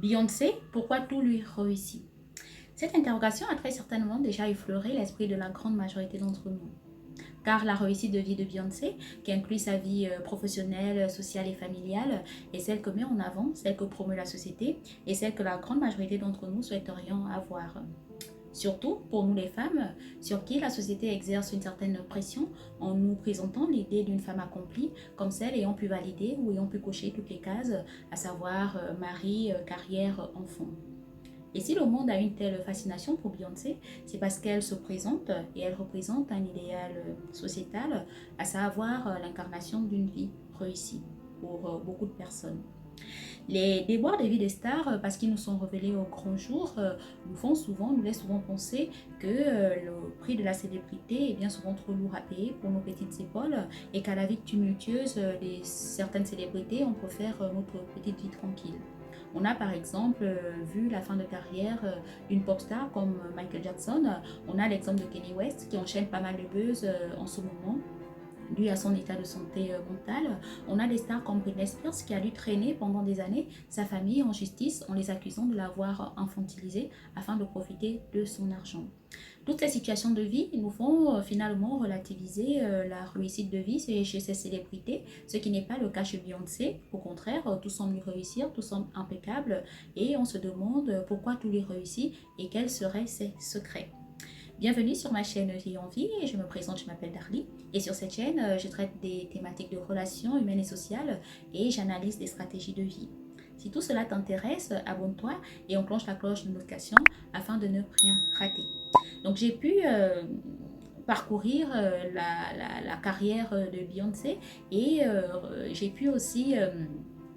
Beyoncé, pourquoi tout lui réussit? Cette interrogation a très certainement déjà effleuré l'esprit de la grande majorité d'entre nous. Car la réussite de vie de Beyoncé, qui inclut sa vie professionnelle, sociale et familiale, est celle que met en avant, celle que promeut la société et celle que la grande majorité d'entre nous souhaiterions avoir. Surtout pour nous les femmes, sur qui la société exerce une certaine pression en nous présentant l'idée d'une femme accomplie comme celle ayant pu valider ou ayant pu cocher toutes les cases, à savoir mari, carrière, enfant. Et si le monde a une telle fascination pour Beyoncé, c'est parce qu'elle se présente et elle représente un idéal sociétal, à savoir l'incarnation d'une vie réussie pour beaucoup de personnes. Les déboires des vies des stars, parce qu'ils nous sont révélés au grand jour, nous laissent souvent penser que le prix de la célébrité est bien souvent trop lourd à payer pour nos petites épaules et qu'à la vie tumultueuse de certaines célébrités, on préfère notre petite vie tranquille. On a par exemple vu la fin de carrière d'une pop star comme Michael Jackson. On a l'exemple de Kanye West qui enchaîne pas mal de buzz en ce moment dû à son état de santé mentale. On a des stars comme Britney Spears qui a dû traîner pendant des années sa famille en justice en les accusant de l'avoir infantilisée afin de profiter de son argent. Toutes ces situations de vie nous font finalement relativiser la réussite de vie chez ces célébrités, ce qui n'est pas le cas chez Beyoncé. Au contraire, tout semble lui réussir, tout semble impeccable et on se demande pourquoi tout lui réussit et quels seraient ses secrets. Bienvenue sur ma chaîne Vie en Vie, je me présente, je m'appelle Darly et sur cette chaîne, je traite des thématiques de relations humaines et sociales et j'analyse des stratégies de vie. Si tout cela t'intéresse, abonne-toi et enclenche la cloche de notification afin de ne rien rater. Donc j'ai pu parcourir la carrière de Beyoncé et j'ai pu aussi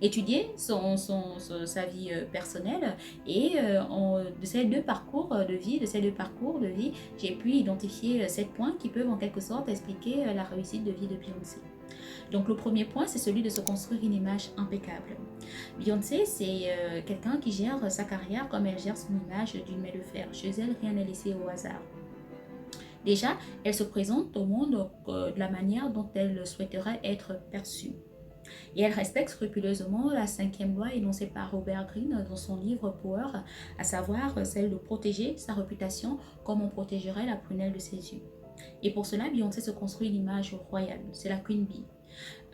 étudier sa vie personnelle et de ces deux parcours de vie, j'ai pu identifier 7 points qui peuvent en quelque sorte expliquer la réussite de vie de Beyoncé. Donc le premier point, c'est celui de se construire une image impeccable. Beyoncé, c'est quelqu'un qui gère sa carrière comme elle gère son image d'une main de fer. Chez elle, rien n'est laissé au hasard. Déjà, elle se présente au monde de la manière dont elle souhaiterait être perçue. Et elle respecte scrupuleusement la 5e loi énoncée par Robert Greene dans son livre Power, à savoir celle de protéger sa réputation comme on protégerait la prunelle de ses yeux. Et pour cela, Beyoncé se construit une image royale, c'est la Queen Bee.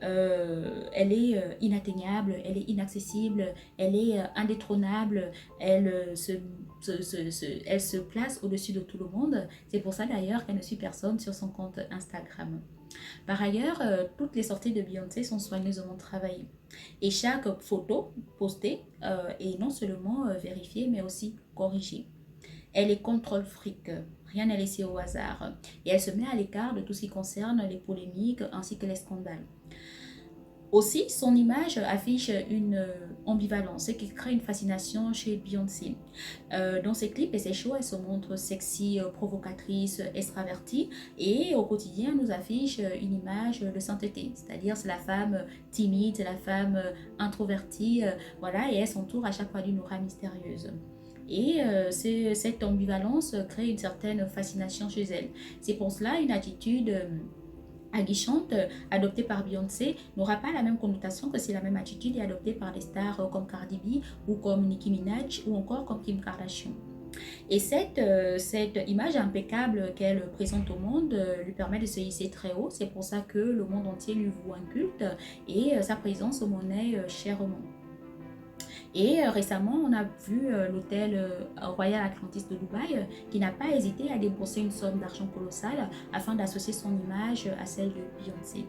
Elle est inatteignable, elle est inaccessible, elle est indétrônable, elle se place au-dessus de tout le monde. C'est pour ça d'ailleurs qu'elle ne suit personne sur son compte Instagram. Par ailleurs, toutes les sorties de Beyoncé sont soigneusement travaillées. Et chaque photo postée est non seulement vérifiée, mais aussi corrigée. Elle est contrôle fric, rien n'est laissé au hasard. Et elle se met à l'écart de tout ce qui concerne les polémiques ainsi que les scandales. Aussi, son image affiche une ambivalence, ce qui crée une fascination chez Beyoncé. Dans ses clips et ses shows, elle se montre sexy, provocatrice, extravertie et au quotidien, elle nous affiche une image de sainteté, c'est-à-dire c'est la femme timide, c'est la femme introvertie, voilà, et elle s'entoure à chaque fois d'une aura mystérieuse. Et cette ambivalence crée une certaine fascination chez elle. C'est pour cela une attitude aguichante adoptée par Beyoncé n'aura pas la même connotation que si la même attitude est adoptée par des stars comme Cardi B ou comme Nicki Minaj ou encore comme Kim Kardashian. Et cette image impeccable qu'elle présente au monde lui permet de se hisser très haut. C'est pour ça que le monde entier lui voue un culte et sa présence monnaie chèrement. Et récemment, on a vu l'hôtel Royal Atlantis de Dubaï qui n'a pas hésité à débourser une somme d'argent colossale afin d'associer son image à celle de Beyoncé.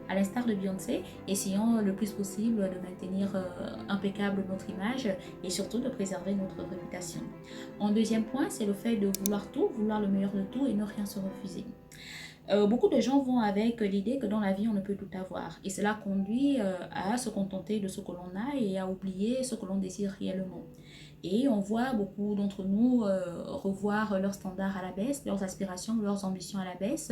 À l'instar de Beyoncé, essayons le plus possible de maintenir impeccable notre image et surtout de préserver notre réputation. En deuxième point, c'est le fait de vouloir tout, vouloir le meilleur de tout et ne rien se refuser. Beaucoup de gens vont avec l'idée que dans la vie, on ne peut tout avoir. Et cela conduit à se contenter de ce que l'on a et à oublier ce que l'on désire réellement. Et on voit beaucoup d'entre nous revoir leurs standards à la baisse, leurs aspirations, leurs ambitions à la baisse,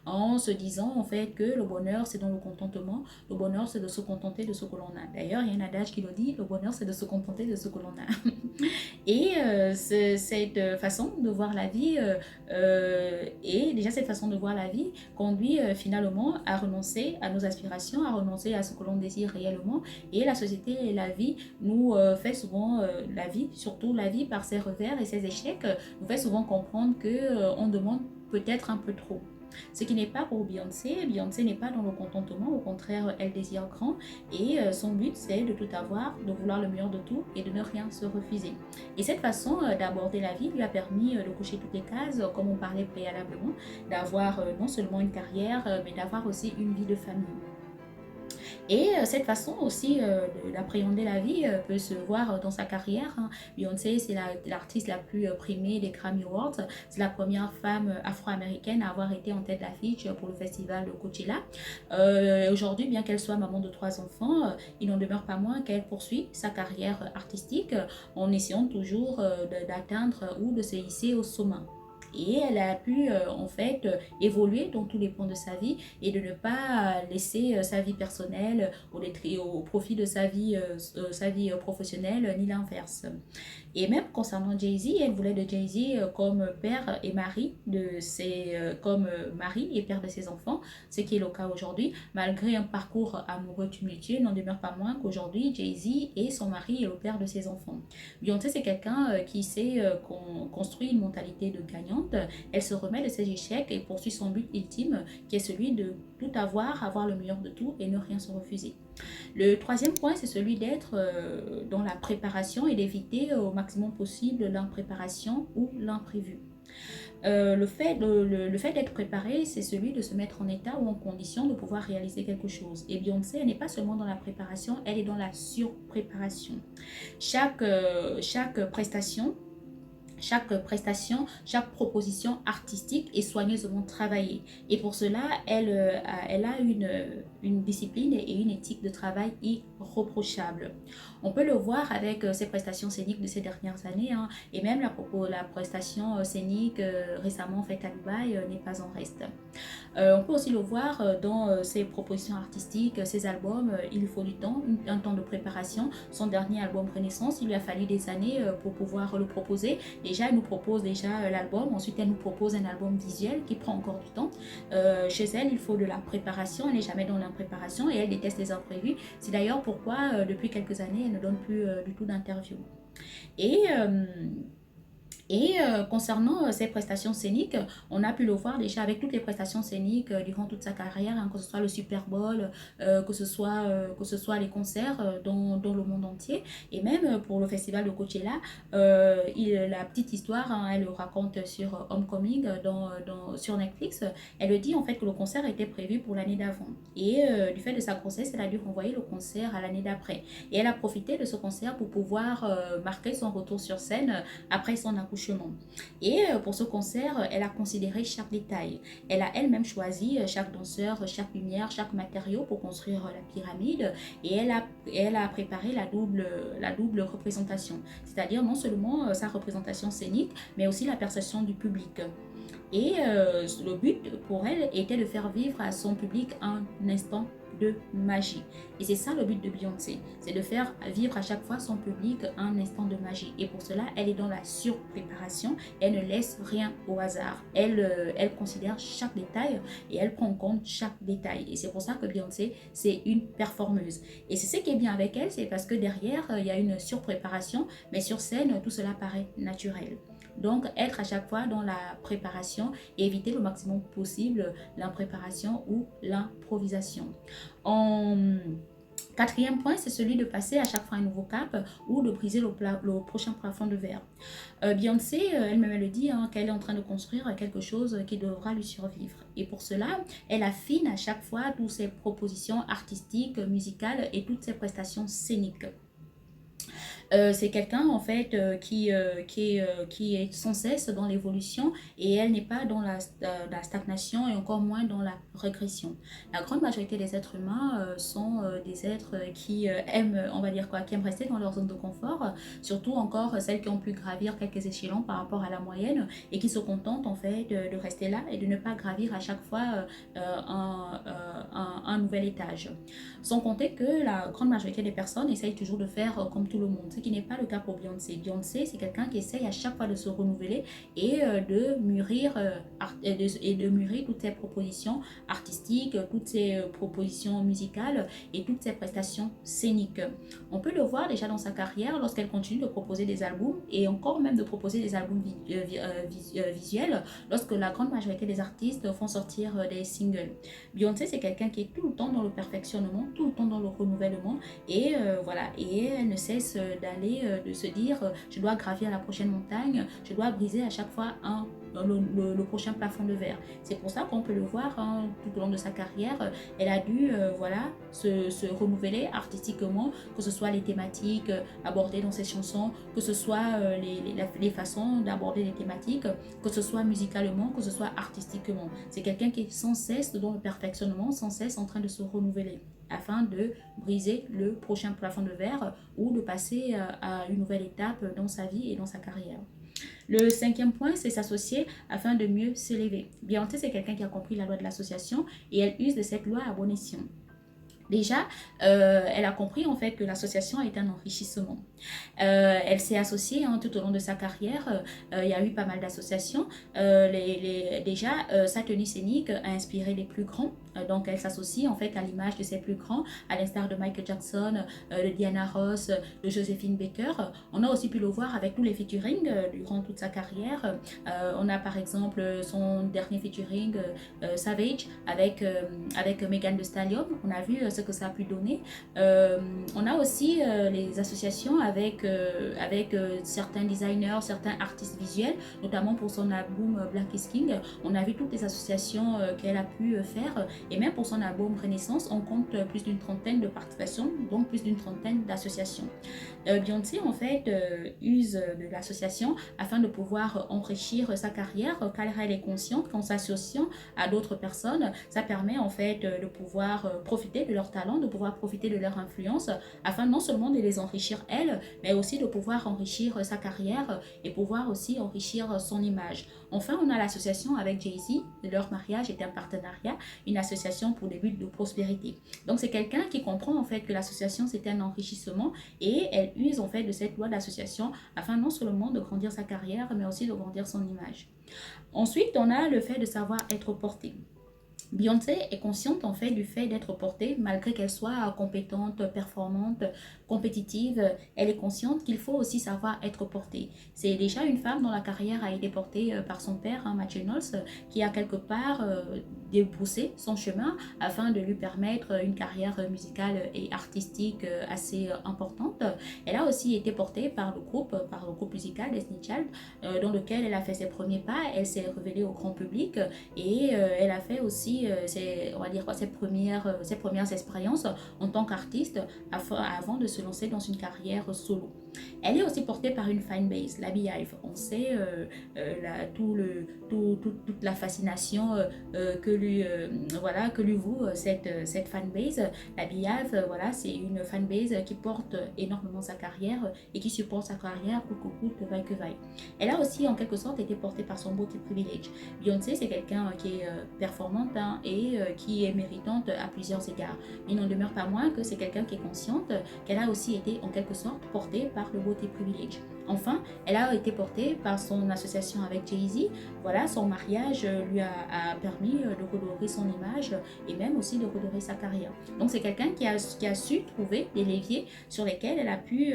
en se disant en fait que le bonheur c'est dans le contentement, le bonheur c'est de se contenter de ce que l'on a. D'ailleurs, il y a un adage qui le dit, le bonheur c'est de se contenter de ce que l'on a. Et cette façon de voir la vie, et déjà cette façon de voir la vie conduit finalement à renoncer à nos aspirations, à renoncer à ce que l'on désire réellement. Et la société et la vie nous fait souvent, la vie, surtout la vie par ses revers et ses échecs, nous fait souvent comprendre qu'on demande peut-être un peu trop. Ce qui n'est pas pour Beyoncé. Beyoncé n'est pas dans le contentement, au contraire, elle désire grand et son but c'est de tout avoir, de vouloir le meilleur de tout et de ne rien se refuser. Et cette façon d'aborder la vie lui a permis de cocher toutes les cases, comme on parlait préalablement, d'avoir non seulement une carrière, mais d'avoir aussi une vie de famille. Et cette façon aussi d'appréhender la vie peut se voir dans sa carrière. Hein. Beyoncé, c'est l'artiste la plus primée des Grammy Awards. C'est la première femme afro-américaine à avoir été en tête d'affiche pour le festival de Coachella. Aujourd'hui, bien qu'elle soit maman de 3 enfants, il n'en demeure pas moins qu'elle poursuit sa carrière artistique en essayant toujours d'atteindre ou de se hisser au sommet. Et elle a pu en fait évoluer dans tous les points de sa vie et de ne pas laisser sa vie personnelle au profit de sa vie professionnelle ni l'inverse. Et même concernant Jay-Z, elle voulait de Jay-Z comme père et mari comme mari et père de ses enfants, ce qui est le cas aujourd'hui. Malgré un parcours amoureux tumultueux, il n'en demeure pas moins qu'aujourd'hui Jay-Z est son mari et le père de ses enfants. Beyoncé, c'est quelqu'un qui sait construire une mentalité de gagnante. Elle se remet de ses échecs et poursuit son but ultime, qui est celui de tout avoir le meilleur de tout et ne rien se refuser. Le troisième point, c'est celui d'être dans la préparation et d'éviter au maximum possible l'impréparation ou l'imprévu. Le fait d'être préparé, c'est celui de se mettre en état ou en condition de pouvoir réaliser quelque chose. Et Beyoncé, elle n'est pas seulement dans la préparation, elle est dans la surpréparation. Chaque prestation, chaque proposition artistique est soigneusement travaillée. Et pour cela, elle a une discipline et une éthique de travail irréprochable. On peut le voir avec ses prestations scéniques de ces dernières années, hein, et même la prestation scénique récemment faite à Dubaï n'est pas en reste. On peut aussi le voir dans ses propositions artistiques, ses albums, il lui faut du temps, un temps de préparation. Son dernier album Renaissance, il lui a fallu des années pour pouvoir le proposer. Déjà, elle nous propose l'album, ensuite elle nous propose un album visuel qui prend encore du temps. Chez elle, il faut de la préparation, elle n'est jamais dans l'impréparation et elle déteste les imprévus. C'est d'ailleurs pourquoi depuis quelques années, elle ne donne plus du tout d'interview. Et concernant ses prestations scéniques, on a pu le voir déjà avec toutes les prestations scéniques durant toute sa carrière, hein, que ce soit le Super Bowl, que ce soit les concerts dans le monde entier. Et même pour le festival de Coachella, la petite histoire, hein, elle le raconte sur Homecoming sur Netflix. Elle le dit en fait que le concert était prévu pour l'année d'avant. Et du fait de sa grossesse, elle a dû renvoyer le concert à l'année d'après. Et elle a profité de ce concert pour pouvoir marquer son retour sur scène après son accouchement. Et pour ce concert, elle a considéré chaque détail. Elle a elle-même choisi chaque danseur, chaque lumière, chaque matériau pour construire la pyramide. Et elle a préparé la double représentation. C'est-à-dire non seulement sa représentation scénique, mais aussi la perception du public. Et le but pour elle était de faire vivre à son public un instant de magie. Et c'est ça le but de Beyoncé, c'est de faire vivre à chaque fois son public un instant de magie. Et pour cela, elle est dans la surpréparation, elle ne laisse rien au hasard. Elle considère chaque détail et elle prend en compte chaque détail. Et c'est pour ça que Beyoncé, c'est une performeuse. Et c'est ce qui est bien avec elle, c'est parce que derrière, il y a une surpréparation, mais sur scène, tout cela paraît naturel. Donc, être à chaque fois dans la préparation et éviter le maximum possible l'impréparation ou l'improvisation. Quatrième point, c'est celui de passer à chaque fois un nouveau cap ou de briser le prochain plafond de verre. Beyoncé, elle-même, elle le dit, hein, qu'elle est en train de construire quelque chose qui devra lui survivre. Et pour cela, elle affine à chaque fois toutes ses propositions artistiques, musicales et toutes ses prestations scéniques. C'est quelqu'un en fait qui est sans cesse dans l'évolution et elle n'est pas dans la stagnation et encore moins dans la régression. La grande majorité des êtres humains sont des êtres qui aiment, on va dire quoi, qui aiment rester dans leur zone de confort, surtout encore celles qui ont pu gravir quelques échelons par rapport à la moyenne et qui se contentent en fait de rester là et de ne pas gravir à chaque fois un nouvel étage. Sans compter que la grande majorité des personnes essayent toujours de faire comme tout le monde, ce qui n'est pas le cas pour Beyoncé. Beyoncé, c'est quelqu'un qui essaye à chaque fois de se renouveler et de mûrir toutes ses propositions artistiques, toutes ses propositions musicales et toutes ses prestations scéniques. On peut le voir déjà dans sa carrière lorsqu'elle continue de proposer des albums et encore même de proposer des albums visuels lorsque la grande majorité des artistes font sortir des singles. Beyoncé, c'est quelqu'un qui est tout le temps dans le perfectionnement, tout le temps dans le renouvellement et voilà, et elle ne cesse d'aller, de se dire je dois gravir la prochaine montagne, je dois briser à chaque fois le prochain plafond de verre. C'est pour ça qu'on peut le voir tout au long de sa carrière, elle a dû voilà, se renouveler artistiquement, que ce soit les thématiques abordées dans ses chansons, que ce soit les façons d'aborder les thématiques, que ce soit musicalement, que ce soit artistiquement. C'est quelqu'un qui est sans cesse dans le perfectionnement, sans cesse en train de se renouveler afin de briser le prochain plafond de verre ou de passer à une nouvelle étape dans sa vie et dans sa carrière. Le cinquième point, c'est s'associer afin de mieux s'élever. Beyoncé, c'est quelqu'un qui a compris la loi de l'association et elle use de cette loi à bon escient. Déjà, elle a compris en fait que l'association est un enrichissement. Elle s'est associée tout au long de sa carrière. Il y a eu pas mal d'associations. Déjà, sa tenue scénique a inspiré les plus grands. Donc, elle s'associe en fait à l'image de ses plus grands, à l'instar de Michael Jackson, de Diana Ross, de Josephine Baker. On a aussi pu le voir avec tous les featuring durant toute sa carrière. On a par exemple son dernier featuring, Savage, avec Megan Thee Stallion. On a vu ce que ça a pu donner. On a aussi les associations avec certains designers, certains artistes visuels, notamment pour son album Black is King. On a vu toutes les associations qu'elle a pu faire et même pour son album Renaissance, on compte plus d'une trentaine de participations, donc plus d'une trentaine d'associations. Beyoncé en fait use de l'association afin de pouvoir enrichir sa carrière car elle est consciente qu'en s'associant à d'autres personnes, ça permet en fait de pouvoir profiter de leur talent, de pouvoir profiter de leur influence afin non seulement de les enrichir elles, mais aussi de pouvoir enrichir sa carrière et pouvoir aussi enrichir son image. Enfin, on a l'association avec Jay-Z. Leur mariage est un partenariat, une association pour des buts de prospérité. Donc, c'est quelqu'un qui comprend en fait que l'association, c'est un enrichissement et elle use en fait de cette loi d'association afin non seulement de grandir sa carrière, mais aussi de grandir son image. Ensuite, on a le fait de savoir être porté. Beyoncé est consciente en fait du fait d'être portée, malgré qu'elle soit compétente, performante, compétitive, elle est consciente qu'il faut aussi savoir être portée. C'est déjà une femme dont la carrière a été portée par son père, Matthew Knowles, qui a quelque part débroussé son chemin afin de lui permettre une carrière musicale et artistique assez importante. Elle a aussi été portée par le groupe musical Destiny Child, dans lequel elle a fait ses premiers pas. Elle s'est révélée au grand public et elle a fait aussi on va dire ses premières expériences en tant qu'artiste avant de se lancer dans une carrière solo. Elle est aussi portée par une fanbase, la Beehive. On sait toute la fascination que lui voue cette fanbase. La Beehive, voilà, c'est une fanbase qui porte énormément sa carrière et qui supporte sa carrière coûte que coûte, vaille que vaille. Elle a aussi en quelque sorte été portée par son beauty privilege. Beyoncé, c'est quelqu'un qui est performante et qui est méritante à plusieurs égards. Il n'en demeure pas moins que c'est quelqu'un qui est consciente qu'elle a aussi été en quelque sorte portée par le beauty privilege. Enfin, elle a été portée par son association avec Jay-Z. Voilà, son mariage lui a permis de redorer son image et même aussi de redorer sa carrière. Donc c'est quelqu'un qui a su trouver des leviers sur lesquels elle a pu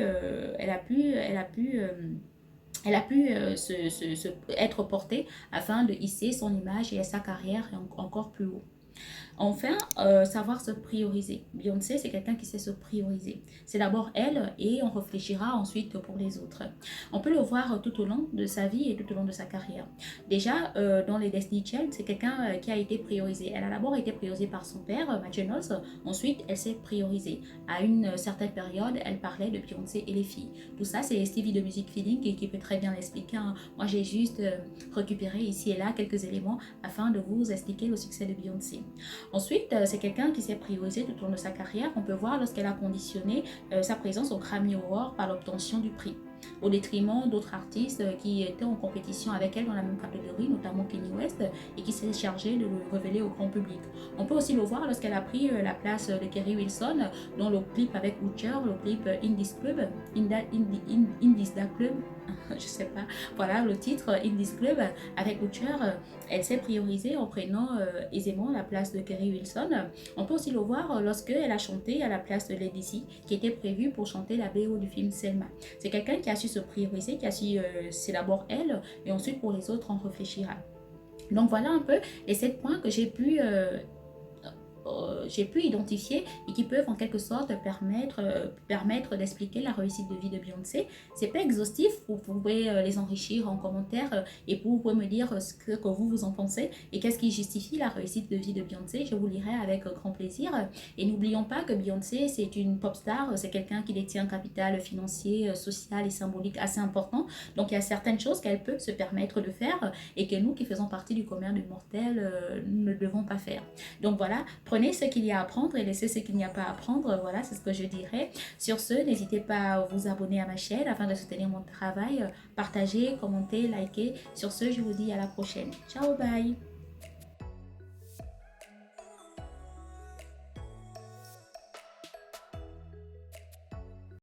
être portée afin de hisser son image et sa carrière encore plus haut. Enfin, savoir se prioriser. Beyoncé, c'est quelqu'un qui sait se prioriser. C'est d'abord elle et on réfléchira ensuite pour les autres. On peut le voir tout au long de sa vie et tout au long de sa carrière. Déjà, dans les Destiny Child, c'est quelqu'un qui a été priorisé. Elle a d'abord été priorisée par son père, Matthew Knowles. Ensuite, elle s'est priorisée. À une certaine période, elle parlait de Beyoncé et les filles. Tout ça, c'est Stevie de Music Feeling qui peut très bien l'expliquer. Hein. Moi, j'ai juste récupéré ici et là quelques éléments afin de vous expliquer le succès de Beyoncé. Ensuite, c'est quelqu'un qui s'est priorisé tout au long de sa carrière. On peut voir lorsqu'elle a conditionné sa présence au Grammy Award par l'obtention du prix, au détriment d'autres artistes qui étaient en compétition avec elle dans la même catégorie, notamment Kanye West, et qui s'est chargé de le révéler au grand public. On peut aussi le voir lorsqu'elle a pris la place de Kerry Wilson dans le clip avec Usher, le clip Indies Club, Indies Da Club, je sais pas, voilà le titre Indies Club avec Usher. Elle s'est priorisée en prenant aisément la place de Kerry Wilson. On peut aussi le voir lorsqu'elle a chanté à la place de Lady C, qui était prévue pour chanter la BO du film Selma. C'est quelqu'un qui a su se prioriser, qui a su, c'est d'abord elle, et ensuite pour les autres, on réfléchira. Donc voilà un peu les 7 points que j'ai pu identifier et qui peuvent en quelque sorte permettre d'expliquer la réussite de vie de Beyoncé. C'est pas exhaustif, vous pouvez les enrichir en commentaire et vous pouvez me dire ce que vous en pensez et qu'est-ce qui justifie la réussite de vie de Beyoncé. Je vous lirai avec grand plaisir. Et n'oublions pas que Beyoncé, c'est une pop star, c'est quelqu'un qui détient un capital financier, social et symbolique assez important. Donc il y a certaines choses qu'elle peut se permettre de faire et que nous qui faisons partie du commerce du mortel ne devons pas faire. Donc voilà, prenez ce qu'il y a à apprendre et laissez ce qu'il n'y a pas à apprendre. Voilà, c'est ce que je dirais. Sur ce, n'hésitez pas à vous abonner à ma chaîne afin de soutenir mon travail. Partagez, commentez, likez. Sur ce, je vous dis à la prochaine. Ciao, bye!